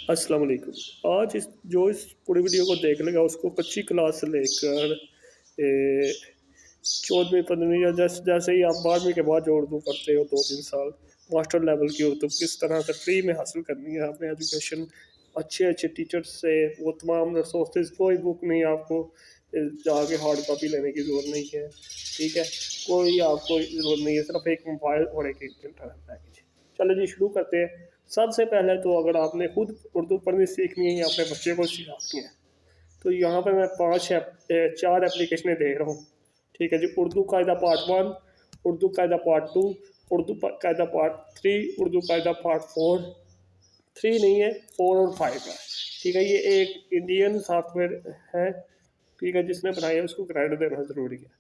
अस्सलाम वालेकुम। आज इस पूरी वीडियो को देख लेगा उसको कच्ची क्लास से लेकर 14वीं 15वीं या जैसे जैसे ही आप 12वीं के बाद जो उर्दू पढ़ते हो 2-3 साल मास्टर लेवल की उर्दू किस तरह से फ्री में हासिल करनी है आपने एजुकेशन अच्छे अच्छे टीचर्स से वो तमाम रिसोर्सेज कोई बुक नहीं आपको जाके हार्ड कॉपी लेने की ज़रूरत नहीं है। ठीक है, कोई आपको ज़रूरत नहीं है, सिर्फ एक मोबाइल और एक इंटरनेट पैकेज। चलो जी शुरू करते हैं। सबसे पहले तो अगर आपने खुद उर्दू पढ़नी सीखनी है या अपने बच्चे को सिखानी है तो यहाँ पर मैं 4 एप्लीकेशनें दे रहा हूँ। ठीक है जी, उर्दू कायदा पार्ट 1, उर्दू कायदा पार्ट 2, उर्दू कायदा पार्ट 3, उर्दू कायदा पार्ट 4, 3 नहीं है 4 और 5 है। ठीक है, ये एक इंडियन सॉफ्टवेयर है, ठीक है, जिसने बनाया है उसको क्रेडिट देना ज़रूरी है।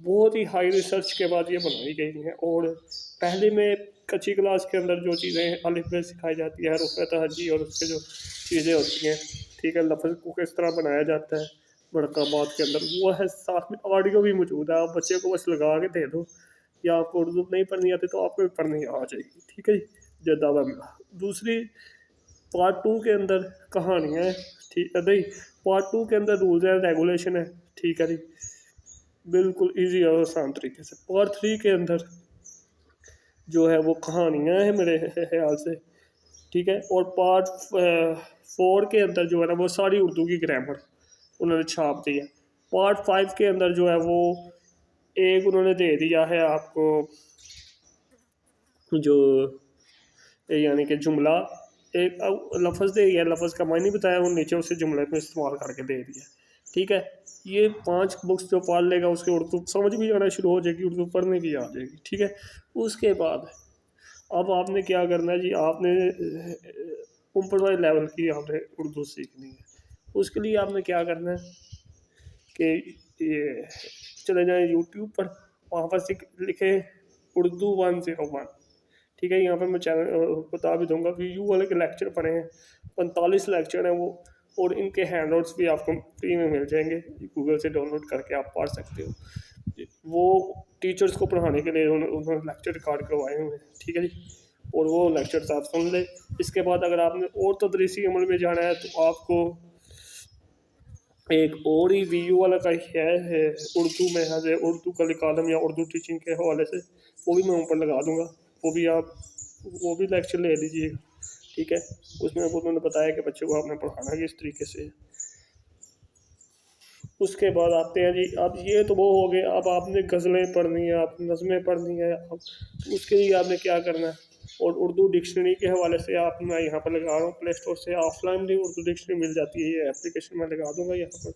बहुत ही हाई रिसर्च के बाद ये बनाई गई हैं। और पहले में कच्ची क्लास के अंदर जो चीज़ें अलिफ बे सिखाई जाती है, रुफ़ तहज्जी और उसके जो चीज़ें होती हैं, ठीक है, लफ्ज़ को किस तरह बनाया जाता है मरकबात के अंदर, वो है। साथ में ऑडियो भी मौजूद है, आप बच्चे को बस लगा के दे दो, या आपको उर्दू नहीं पढ़नी आती तो आपको भी पढ़नी आ जाएगी। ठीक है जी, जदावा मिला। दूसरी पार्ट 2 के अंदर कहानियाँ हैं, ठीक है नहीं, पार्ट 2 के अंदर रूल्स एंड रेगुलेशन है। ठीक है जी, बिल्कुल इजी और आसान तरीके से। पार्ट 3 के अंदर जो है वो कहानियाँ हैं मेरे ख्याल से। ठीक है, और पार्ट 4 के अंदर जो है ना वो सारी उर्दू की ग्रामर उन्होंने छाप दी है। पार्ट 5 के अंदर जो है वो एक उन्होंने दे दिया है आपको जो यानी कि जुमला, एक लफ्ज़ दे दिया, लफ्ज़ का मायने बताया और नीचे उसे जुमले में इस्तेमाल करके दे दिया। ठीक है, ये 5 बुक्स जो पढ़ लेगा उसके उर्दू समझ भी आना शुरू हो जाएगी, उर्दू पढ़ने भी आ जाएगी। ठीक है, उसके बाद अब आपने क्या करना है जी, आपने ऊपर वाले लेवल की आपने उर्दू सीखनी है। उसके लिए आपने क्या करना है कि ये चले जाएँ यूट्यूब पर, वहाँ पर लिखे उर्दू 101। ठीक है, यहाँ पर मैं चैनल बता भी दूंगा कि यू वाले के लेक्चर पढ़े हैं, 45 लेक्चर हैं वो, और इनके हैंड आउट्स भी आपको फ्री में मिल जाएंगे, गूगल से डाउनलोड करके आप पढ़ सकते हो। वो टीचर्स को पढ़ाने के लिए उन्होंने लेक्चर रिकॉर्ड करवाए हुए हैं। ठीक है जी, और वो लेक्चर्स आप सुन ले। इसके बाद अगर आपने और तदरीसी अमल में जाना है तो आपको एक और ही वीयू वाला का है उर्दू में है, उर्दू का कॉलम या उर्दू टीचिंग के हवाले से, वो भी मैं ऊपर लगा दूंगा, वो भी लेक्चर ले लीजिएगा। ठीक है, उसमें उन्होंने बताया कि बच्चे को आपने पढ़ाना किस तरीके से। उसके बाद आते हैं जी, अब ये तो वो हो गए, अब आपने गज़लें पढ़नी है, आप नज़में पढ़नी है, अब उसके लिए आपने क्या करना है। और उर्दू डिक्शनरी के हवाले से आप, मैं यहाँ पर लगा रहा हूँ प्ले स्टोर से ऑफलाइन भी उर्दू डिक्शनरी मिल जाती है, ये एप्लीकेशन मैं लगा दूँगा यहाँ पर,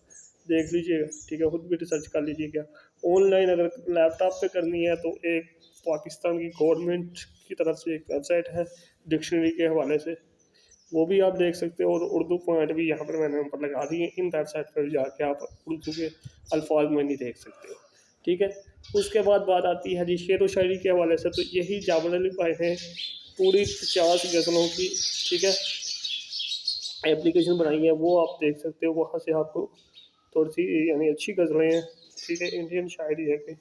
देख लीजिएगा। ठीक है, खुद भी रिसर्च कर लीजिएगा। ऑनलाइन अगर लैपटॉप पे करनी है तो एक पाकिस्तान की गवर्नमेंट की तरफ से एक वेबसाइट है डिक्शनरी के हवाले से, वो भी आप देख सकते हो। और उर्दू पॉइंट भी यहाँ पर मैंने ऊपर लगा दिए, इन वेबसाइट पर जाके आप उर्दू के अल्फाज में नहीं देख सकते हो। ठीक है, उसके बाद बात आती है जी शेर व शायरी के हवाले से, तो यही जाबल अली भाई ने पूरी 50 गज़लों की, ठीक है, एप्लीकेशन बनाई है, वो आप देख सकते हो। वहाँ से आपको थोड़ी सी यानी अच्छी गज़लें हैं, ठीक है, इंडियन शायरी है कि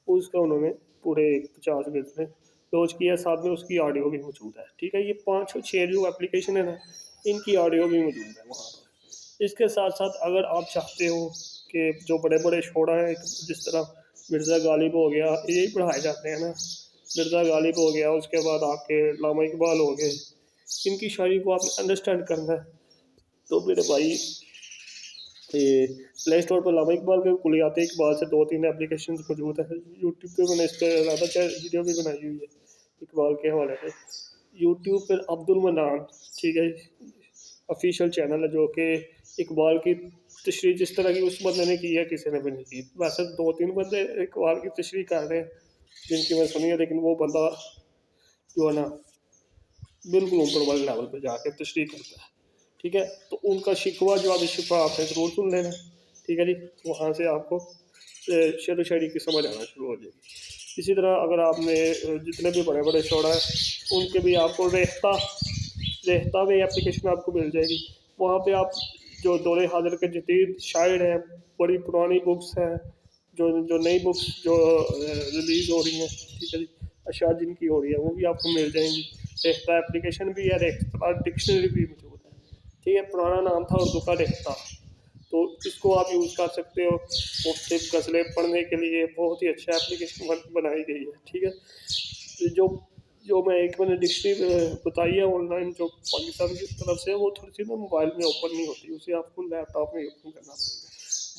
उसका उन्होंने पूरे 50 गज़लें लॉन्च किया, साथ में उसकी ऑडियो भी मौजूद है। ठीक है, ये 5-6 जो एप्लीकेशन है ना, इनकी ऑडियो भी मौजूद है वहाँ पर। इसके साथ साथ अगर आप चाहते हो कि जो बड़े बड़े शोरा हैं, जिस तरह मिर्ज़ा गालिब हो गया, यही पढ़ाए जाते हैं ना, मिर्ज़ा गालिब हो गया, उसके बाद आपके अल्लामा इकबाल हो गए, इनकी शायरी को आपने अंडरस्टैंड करना है तो मेरे भाई प्ले स्टोर पर अल्लामा इकबाल के कुलियात इकबाल से 2-3 एप्लीकेशन मौजूद है। यूट्यूब पे मैंने इस पर ज़्यादा वीडियो भी बनाई हुई है इकबाल के हवाले से। यूट्यूब पर अब्दुल मनान, ठीक है, ऑफिशियल चैनल है, जो कि इकबाल की तशरीह जिस तरह की उस बंदे ने की है किसी ने भी नहीं की। वैसे 2-3 बंदे इकबाल की तशरीह कर रहे हैं जिनकी मैं सुनी है, लेकिन वो बंदा जो है ना बिल्कुल ऊपर वाले लेवल पर जाकर तशरीह करता है। ठीक है, तो उनका शिकवा जवाब शिकवा आपने ज़रूर सुन लेना। ठीक है जी, वहाँ से आपको शेर व शायरी की समझ आना शुरू हो जाएगी। इसी तरह अगर आपने जितने भी बड़े बड़े शोरा हैं उनके भी आपको रेख्ता में एप्लीकेशन आपको मिल जाएगी। वहाँ पे आप जो दौरे हाजिर के जदीद शायर हैं, बड़ी पुरानी बुक्स हैं, जो जो नई बुक्स जो रिलीज़ हो रही हैं, ठीक है जी, अशात जिनकी हो रही है, वो भी आपको मिल जाएंगी। रेख्ता एप्लीकेशन भी है, रेख्ता डिक्शनरी भी मौजूद है। ठीक है, पुराना नाम था उर्दू का रेख्ता। तो इसको आप यूज़ कर सकते हो मुख्तलिफ गज़लें पढ़ने के लिए, बहुत ही अच्छा एप्लीकेशन बनाई गई है। ठीक है, तो जो जो मैंने डिक्शनरी बताई है ऑनलाइन जो पाकिस्तान की तरफ से, वो थोड़ी सी ना मोबाइल में ओपन नहीं होती, उसे आपको लैपटॉप में ओपन करना पड़ेगा,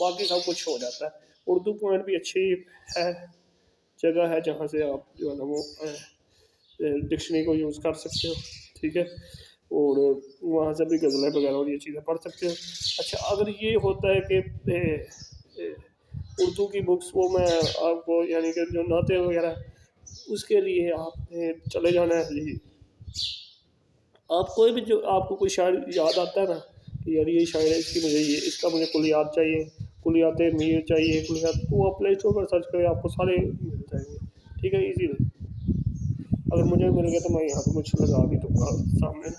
बाकी सब कुछ हो जाता है। उर्दू पॉइंट भी अच्छी है, जगह है जहाँ से आप जो है ना वो डिक्शनरी को यूज़ कर सकते हो। ठीक है, और वहाँ से भी गज़लें वगैरह और ये चीज़ें पढ़ सकते हो। अच्छा, अगर ये होता है कि उर्दू की बुक्स वो मैं आपको यानी कि जो नाते वगैरह, उसके लिए आपने चले जाना है जी, आप कोई भी जो आपको कोई शायर याद आता है ना कि यार ये शायर है, इसकी मुझे ये इसका मुझे कुलियात चाहिए, कुलियात मीर चाहिए, कुलियात, तो आप प्ले स्टोर पर सर्च करें, आपको सारे मिल जाएंगे। ठीक है, इजी। अगर मुझे मिल गया तो मैं यहाँ पर कुछ लगा भी दूँगा सामने,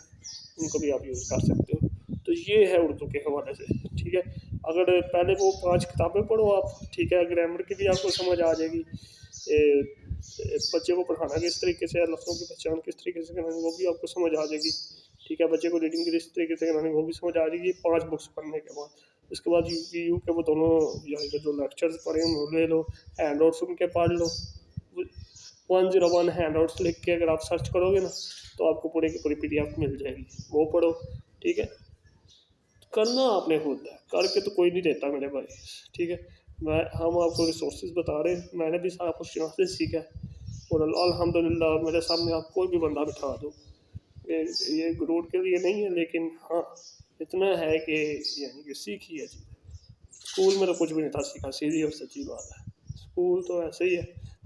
उनको भी आप यूज़ कर सकते हो। तो ये है उर्दू के हवाले से। ठीक है, अगर पहले वो 5 किताबें पढ़ो आप, ठीक है, ग्रामर की भी आपको समझ आ जाएगी, बच्चे को पढ़ाना किस तरीके से, लफ्ज़ों की पहचान किस तरीके से करनी, वो भी आपको समझ आ जाएगी। ठीक है, बच्चे को रीडिंग किस तरीके से करानी, वो भी समझ आ जाएगी 5 बुक्स पढ़ने के बाद। उसके बाद यू के वो दोनों यानी कि जो लेक्चर्स पढ़े वो ले लो, हैंड आउट सुन के पढ़ लो। 101 हैंड आउट्स लिख के अगर आप सर्च करोगे ना, तो आपको पूरे की पूरी PDF मिल जाएगी, वो पढ़ो। ठीक है, करना आपने खुद है, करके तो कोई नहीं देता मेरे भाई। ठीक है, हम आपको रिसोर्सेज बता रहे हैं, मैंने भी सारा कुछ यहाँ से सीखा है, और अल्हम्दुलिल्लाह मेरे सामने आप कोई भी बंदा बिठा दो, ये गुरूर के लिए नहीं है, लेकिन हाँ इतना है कि यानी कि सीखी है जी। स्कूल में तो कुछ भी नहीं था सीखा, सीधी और सच्ची बात है। स्कूल तो ऐसे ही है,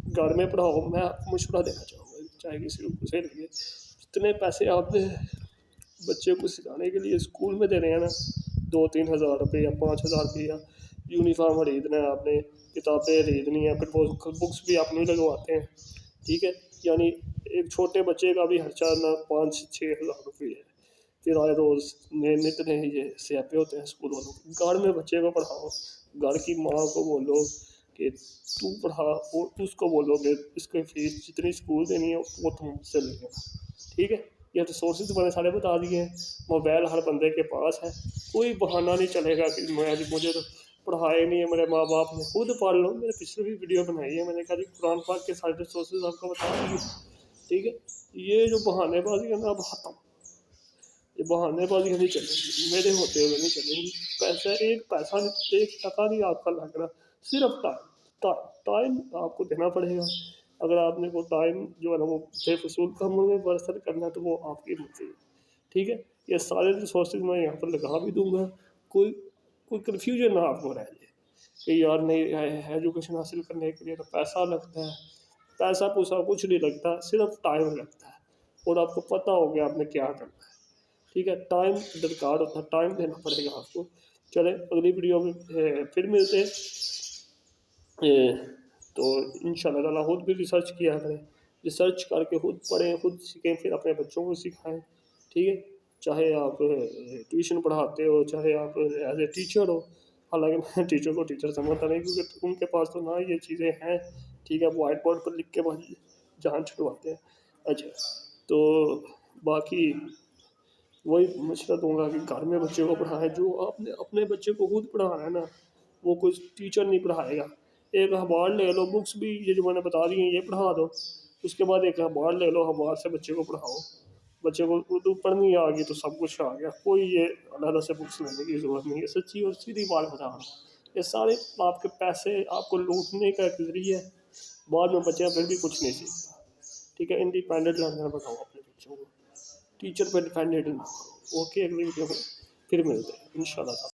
घर में पढ़ाओ। मैं आपको मशवरा देना चाहूँगा, चाहे किसी को से लिए, जितने पैसे आप बच्चे को सिखाने के लिए स्कूल में दे रहे हैं ना, 2-3 हज़ार रुपये या 5 हज़ार रुपये, या यूनिफॉर्म खरीदना है आपने, किताबें खरीदनी है, फिर वो बुक्स भी आप नहीं लगवाते हैं। ठीक है, यानी एक छोटे बच्चे का भी खर्चा ना 5-6 हज़ार रुपये है। फिर आए रोज़ नए नित नए ये स्यापे होते हैं स्कूल वालों के। घर में बच्चे को पढ़ाओ, घर की माँ को बोलो कि तू पढ़ा, और उसको बोलो कि इसकी फीस जितनी स्कूल देनी है वो तुम मुझसे ले लेना। ठीक है, ये रिसोर्सेज मैंने सारे बता दिए हैं। मोबाइल हर बंदे के पास है, कोई बहाना नहीं चलेगा कि मुझे तो पढ़ाए नहीं है मेरे माँ बाप ने, खुद पढ़ लो। मैंने पिछले भी वीडियो बनाई है, मैंने कहा जी कुरान पाक के सारे रिसोर्सेज आपको बता दिए। ठीक है, ये जो बहानेबाजी है ना, अब खत्म, ये बहानेबाजी नहीं चलेगी, मेरे होते हुए नहीं चलेगी। पैसा, एक पैसा, 1 टका नहीं आपका लग रहा, सिर्फ टाइम आपको देना पड़ेगा। अगर आपने को टाइम जो है ना वो बेफजूल कामों में बर्बाद करना है, तो वो आपकी मर्जी है। ठीक है, ये सारे रिसोर्सेज मैं यहाँ पर लगा भी दूंगा, कोई कोई कन्फ्यूजन ना आपको रह जाए कि यार नहीं, एजुकेशन हासिल करने के लिए तो पैसा लगता है। पैसा पूसा कुछ नहीं लगता, सिर्फ टाइम लगता है, और आपको पता हो गया आपने क्या करना है। ठीक है, टाइम दरकार होता है, टाइम देना पड़ेगा आपको। चले अगली वीडियो में फिर मिलते हैं। तो इंशाल्लाह ताला खुद भी रिसर्च किया करें, रिसर्च करके खुद पढ़ें, खुद सीखें, फिर अपने बच्चों को सिखाएं। ठीक है, चाहे आप ट्यूशन पढ़ाते हो, चाहे आप एज ए टीचर हो। हालांकि मैं टीचर को टीचर समझता नहीं, क्योंकि उनके पास तो ना ये चीज़ें हैं। ठीक है, वाइट बोर्ड पर लिख के बस जान छुड़वाते हैं। अच्छा, तो बाकी वही मशवरा दूंगा कि घर में बच्चे को पढ़ाएं, जो आपने अपने बच्चे को खुद पढ़ाना है ना, वो कोई टीचर नहीं पढ़ाएगा। एक अखबार ले लो, बुक्स भी ये जो मैंने बता दी हैं ये पढ़ा दो, उसके बाद एक अखबार ले लो, अखबार से बच्चे को पढ़ाओ। बच्चे को उर्दू पढ़नी आ गई तो सब कुछ आ गया, कोई ये अलग से बुक्स लेने की ज़रूरत नहीं है। सच्ची और सीधी बात बता रहा हूँ, ये सारे आपके पैसे आपको लूटने का एक जरिया है, बाद में बच्चा फिर भी कुछ नहीं सीखता। ठीक है, इंडिपेंडेंट रहना बताओ अपने बच्चों को, टीचर पर डिपेंडेंट ना हो। ओके, अगली वीडियो में फिर मिलते हैं इंशाल्लाह।